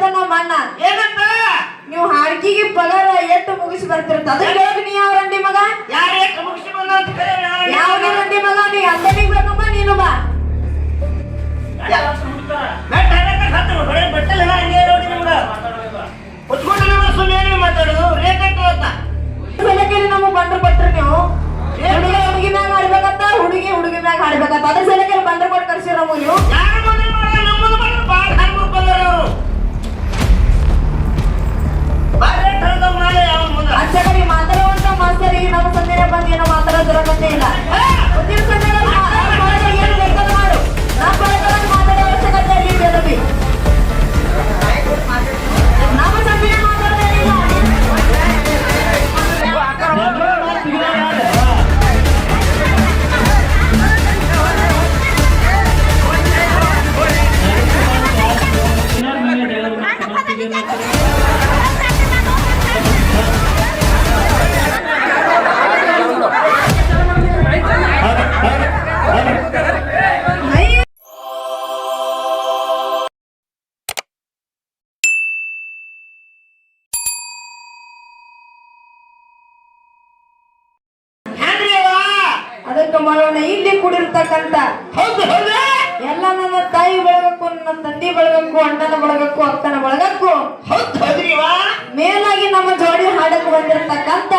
ಹೇಳ್ತಾನ ಮಣ್ಣ ಏನಂತ ನೀವು ಹಾಡ್ಕಿಗೆ ಪಗಾರ ಎಷ್ಟು ಮುಗಿಸಿ ಬರ್ತಿರ್ತ ಅದಕ್ಕೆ ಹೇಳಿ ನೀ ಯಾವ ರಂಡಿ ಮಗ ಯಾರ ಎಷ್ಟು ಮುಗಿಸಿ ಬಂದ ಅಂತ ಯಾವ ರಂಡಿ ಮಗ ನೀ ಅಂದನಿಗೆ ಬೇಕಮ್ಮ ನೀನು ಬಾ ಬಟ್ಟೆಲ್ಲ ಹಂಗೆ ನೋಡಿ ನಮ್ಗೆ ಕುತ್ಕೊಂಡು ನಮ್ಮ ಸುಮ್ಮನೆ ಮಾತಾಡೋದು ರೇಟ್ ಅಂತ ಸಲಕೇಳಿ ನಮಗೆ ಬಂದ್ರು ಕೊಟ್ರಿ ನೀವು ಹುಡುಗಿ ಮ್ಯಾಗ ಹಾಡ್ಬೇಕಂತ ಹುಡುಗಿ ಮ್ಯಾಗ ಹಾಡ್ಬೇಕಂತ ಅದ್ರ ಸಲಕೇಳಿ ಬಂದ್ರು ಕೊಟ್ಟು ಕರ್ಸಿರ ನೀವು ಯಾರು ಮದುವೆ ಮಾಡಲ್ಲ ನಮ್ಮದು ಮಾಡಿದ್ರೆ ಭಾಳ ಹಾಡ್ಬೇಕು ಬಂದಾರ ಅವರು ಅಚ್ಚಕರಿ ಮಾತಾಡುವಂತ ಮಾಸ್ತರಿಗೆ ನಮ್ಮ ಸಂದೇಹ ಬಂದು ಏನೋ ಮಾತಾಡೋದಿರಕಂತೆ ಇಲ್ಲ ಮುಂದಿನ ಸಂದೇಹ ಏನು ಬೇಕಾದ್ರೂ ಮಾಡು ನಮ್ಮ ಪರವಾಗಿ ಮಾತಾಡೋ ಅವಶ್ಯಕತೆ ಇಲ್ಲಿ ಬೆಳಬಿ ನಮ್ಮ ಸಂದೇಹ ಮಾತಾಡೋದೇನಿಲ್ಲ ಅದಕ್ಕೆ ಮಾಡೋಣ ಇಲ್ಲಿ ಕೂಡಿರ್ತಕ್ಕಂತ ಎಲ್ಲ ನನ್ನ ತಾಯಿ ಬಳಗಕ್ಕೂ ನನ್ನ ತಂದೆ ಬಳಗಕ್ಕೂ ಅಣ್ಣನ ಬಳಗಕ್ಕೂ ಅಕ್ಕನ ಬಳಗಕ್ಕೂ ಮೇಲಾಗಿ ನಮ್ಮ ಜೋಡಿ ಹಾಡಕ್ಕೆ ಬಂದಿರತಕ್ಕಂತ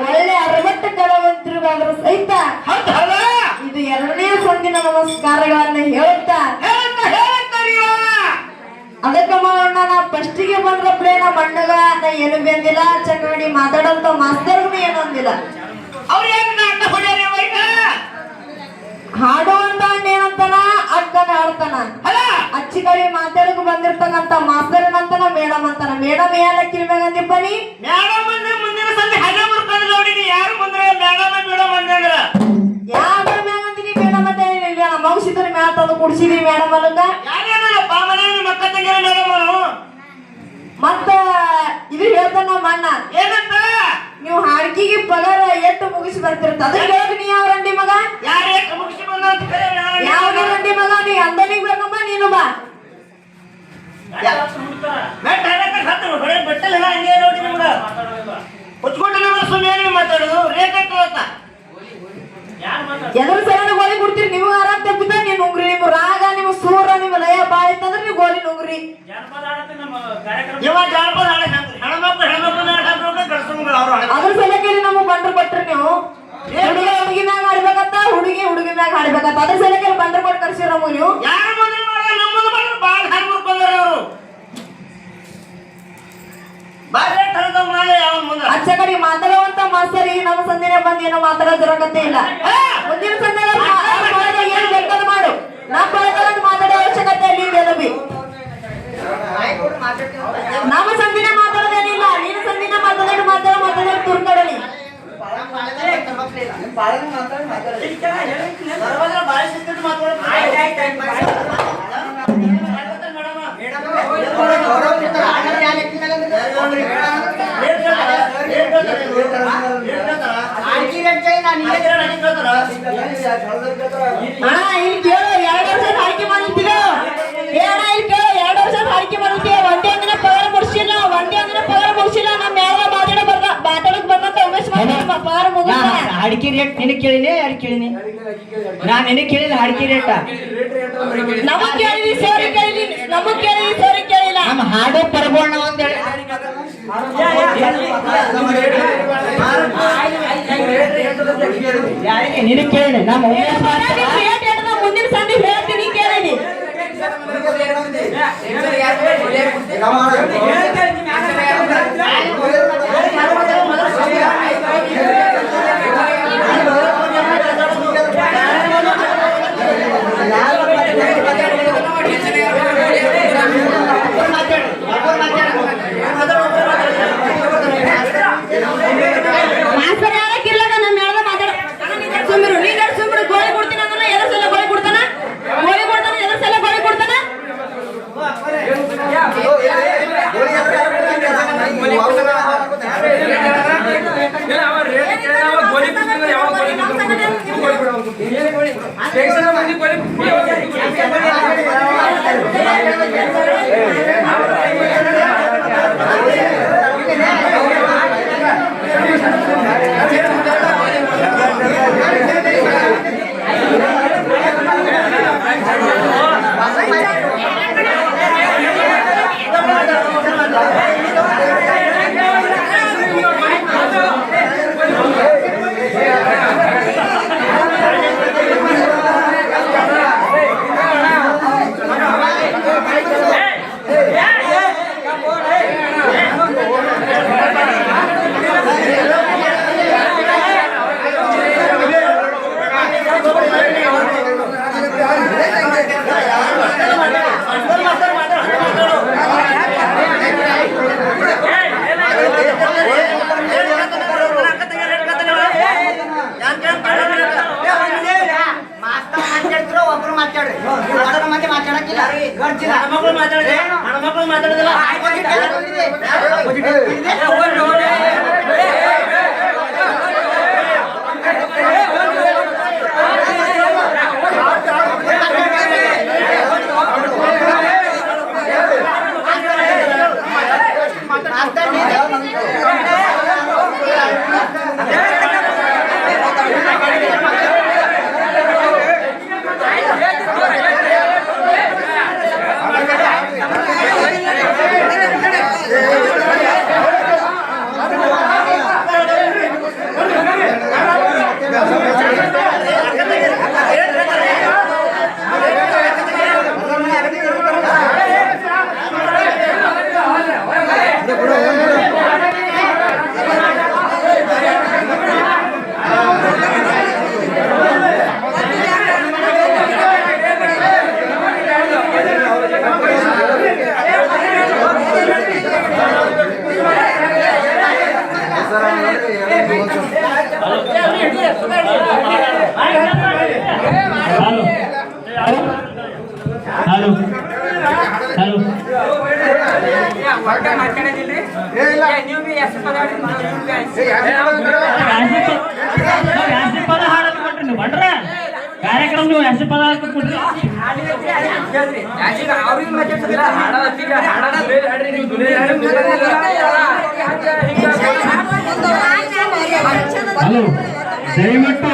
ಒಳ್ಳೆ ಅರವತ್ತು ಕಲಾವಂತರಿಗಾದ್ರೂ ಸಹಿತ ಇದು ಎರಡನೇ ಸಂದಿನ ನಮಸ್ಕಾರಗಳನ್ನ ಹೇಳುತ್ತಾ ಅದಕ್ಕೆ ಮಾಡೋಣ ನಾ ಫಸ್ಟಿಗೆ ಬಂದ್ರಪ್ಲೇ ನಮ್ಮ ಅಣ್ಣಗ ನಾ ಏನು ಬಂದಿಲ್ಲ ಚಕಡಿ ಮಾತಾಡಂತ ಮಾಸ್ತರ್ಗೂ ಏನು ಅಂದಿಲ್ಲ ಹಾಡುವಂತ ಏನಂತಾನ ಅಕ್ಕನ ಹಾಡ್ತಾನ ಅಚ್ಚಿ ಕಡೆ ಮಾತಾಡಕ್ ಬಂದಿರ್ತಕ್ಕಂತ ಮಾಸ್ತರ್ ಏನಂತಾನ ಮೇಡಮ್ ಅಂತಾನ ಮೇಡಮ್ ಏನ ಕಿಲ್ಮ್ಯಾಗ ಅಂದಿಪ್ಪನಿ ಮೇಡಮ್ ಅಂದ್ರೆ ಮುಂದಿನ ಸಂಜೆ ಹಳೆ ಬರ್ಕೊಂಡು ನೋಡಿ ಯಾರು ಬಂದ್ರೆ ಮೇಡಮ್ ಮೇಡಮ್ ಅಂದ್ರ ಯಾರ ಮ್ಯಾಗ ಅಂದಿನಿ ಮೇಡಮ್ ಅಂತ ಏನಿಲ್ಲ ಮೌಸಿದ್ರ ಮ್ಯಾಲ ತಂದು ಕುಡ್ಸಿದ್ರಿ ಮೇಡಮ್ ಅಲ್ಲಕ ಯಾರೇನಪ್ಪ ಮನೆ ಮಕ್ಕ ತಂಗಿರ ಮೇಡಮ್ ಅವರು ಮತ್ತ ಇದು ಹೇಳ್ತಾನ ಮಣ್ಣ ಏನಂತ ನೀವು ಹಾಡ್ಕಿಗೆ ಪಗಾರ ಎಷ್ಟು ಮುಗಿಸಿ ಬರ್ತಿರ್ತ ಅದಕ್ಕೆ ಹೇಳಿ ನೀ ಯಾವ ರಂಡಿ ಮಗ ಯಾರ ಎಷ್ಟು ಮುಗಿಸಿ ಬಂದ ಅಂತ ಯಾವ ರಂಡಿ ಮಗ ನೀ ಅಂದನಿಗೆ ಬೇಕಮ್ಮ ನೀನು ಬಾ ಬಟ್ಟೆಲ್ಲ ಹಂಗೆ ನೋಡಿ ನಮ್ಗೆ ಕುತ್ಕೊಂಡು ನಮ್ಮ ಸುಮ್ಮನೆ ಮಾತಾಡೋದು ರೇಟ್ ಅಂತ ಎದ್ರ ಸಲ ಗೋಲಿ ಕೊಡ್ತೀರಿ ನೀವು ಆರಾಮ್ ತಪ್ಪಿದ ನೀವ್ ನುಂಗ್ರಿ ನಿಮ್ ರಾಗ ನಿಮ್ ಸೂರ ನಿಮ್ ಲಯ ಬಾಳ ಇತ್ತಂದ್ರೆ ನೀವು ಗೋಲಿ ನುಂಗ್ರಿ ಅದ್ರ ಸಲಕೇಳಿ ನಮಗ್ ಬಂದ್ರು ಕೊಟ್ರಿ ನೀವು ಹುಡುಗಿ ಮ್ಯಾಗ ಹಾಡ್ಬೇಕಂತ ಹುಡುಗಿ ಮ್ಯಾಗ ಹಾಡ್ಬೇಕಂತ ಅದ್ರ ಸಲಕೇಳಿ ಬಂದ್ರು ಕೊಟ್ಟು ಕರ್ಸಿರ ನಮಗ್ ನೀವು ಅಚ್ಚ ಕಡೆ ಮಾತಾಡುವಂತ ಮಾಸ್ತರಿಗೆ ನಮ್ಮ ಸಂದೇಹ ಬಂದು ಏನೋ ಮಾತಾಡೋದಿರಕತ್ತೆ ಇಲ್ಲ ಮುಂದಿನ ಸಂದೇಹ ಏನು ಬೇಕಾದ್ರೂ ಮಾಡು ನಮ್ಮ ಪರವಾಗಿ ಮಾತಾಡೋ ಅವಶ್ಯಕತೆ ಇಲ್ಲಿ ಬೆಳಬಿ ನಮ್ಮ ಸಂದಿನ ಮಾತಾಡೋದೇನಿಲ್ಲ ನೀನು ಸಂದಿನ ಮಾತಾಡೋ ತುರ್ಕಡಲಿ ಅಣ್ಣ ಇಲ್ಲಿ ಕೇಳು 2 ವರ್ಷ ಆಯ್ಕೆ ಮಾಡಿರ್ತೀವಿ ಅಣ್ಣ ಇಲ್ಲಿ ಕೇಳು 2 ವರ್ಷ ಆಯ್ಕೆ ಮಾಡಿರ್ತೀವಿ ಒಂದೇ ಒಂದಿನ ಪಗಾರ ಮುಗಿಸಿಲ್ಲ ನಮ್ಮ ಯಾವ ಮಾತಾಡಕ್ ಬಂದಂತ ಉಮೇಶ್ ಪಗಾರ ಮುಗಿಸ ಅಡಿಕೆ ರೇಟ್ ನಿನಗೆ ಕೇಳಿನಿ ಯಾರು ಕೇಳಿನಿ ನಾನು ನಿನಗೆ ಕೇಳಿಲ್ಲ ಅಡಿಕೆ ರೇಟ್ ನಮಗ್ ಕೇಳಿದ್ವಿ ಸರಿ ಕೇಳಿದ್ವಿ ನಮಗ್ ಕೇಳಿದ್ವಿ ಸರಿ ಕೇಳಿಲ್ಲ ನಮ್ಮ ಹಾಡು ಪರಬೋಣ ಅಂತ ಹೇಳಿ ಯಾರಿಗೆ ನಿನಗೆ ಕೇಳಿನಿ ನಮ್ಮ ಮುಂದಿನ ಸಂಧಿ ಹೇಳ್ತೀನಿ ಕೇಳಿನಿ ಹೆಣ್ಮಕ್ಳು ಮಾತಾಡೋದಿಲ್ಲ ಹಲೋ ಹಲೋ ಪದ ಹಾಡೋದು ಕೊಟ್ರಿ ನೀವು ಬಡ್ರ ಕಾರ್ಯಕ್ರಮ ನೀವು ಹೆಸರು ಪದ ಕೊಟ್ರಿ ಹಲೋ ದಯವಿಟ್ಟು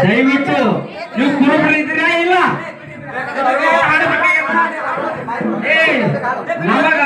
ದಯವಿಟ್ಟು ನೀವು ಕುರುಬರು ಇದ್ದೀರಾ ಇಲ್ಲ ನಮಗ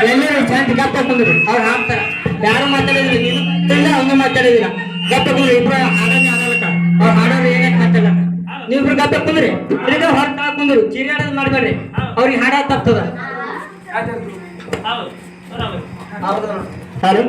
ಎಲ್ಲರೂ ಚಂದ ಗಪ್ಪ ಕುಂದ್ರಿ ಅವ್ರು ಹಾಕ್ತಾರ ಯಾರು ಮಾತಾಡಿದ್ರಿ ನೀನು ಹಂಗ ಮಾತಾಡಿದಿಲ್ಲ ಗಪ್ಪ ಕುಂದ್ರಿ ಇಬ್ರು ಹಾಡೋದೇ ಆಗಲಕ್ಕ ಅವ್ರು ಹಾಡೋರು ಏನಕ್ಕೆ ಮಾತಾಡಲ್ಲ ನೀವಿಬ್ರು ಗಪ್ಪ ಕುಂದ್ರಿ ಇದಕ್ಕೆ ಹೊರಟ ಕುಂದ್ರು ಚೀರಾಡೋದು ಮಾಡ್ಬೇಡ್ರಿ ಅವ್ರಿಗೆ ಹಾಡ ತಪ್ತದ ಹಲೋ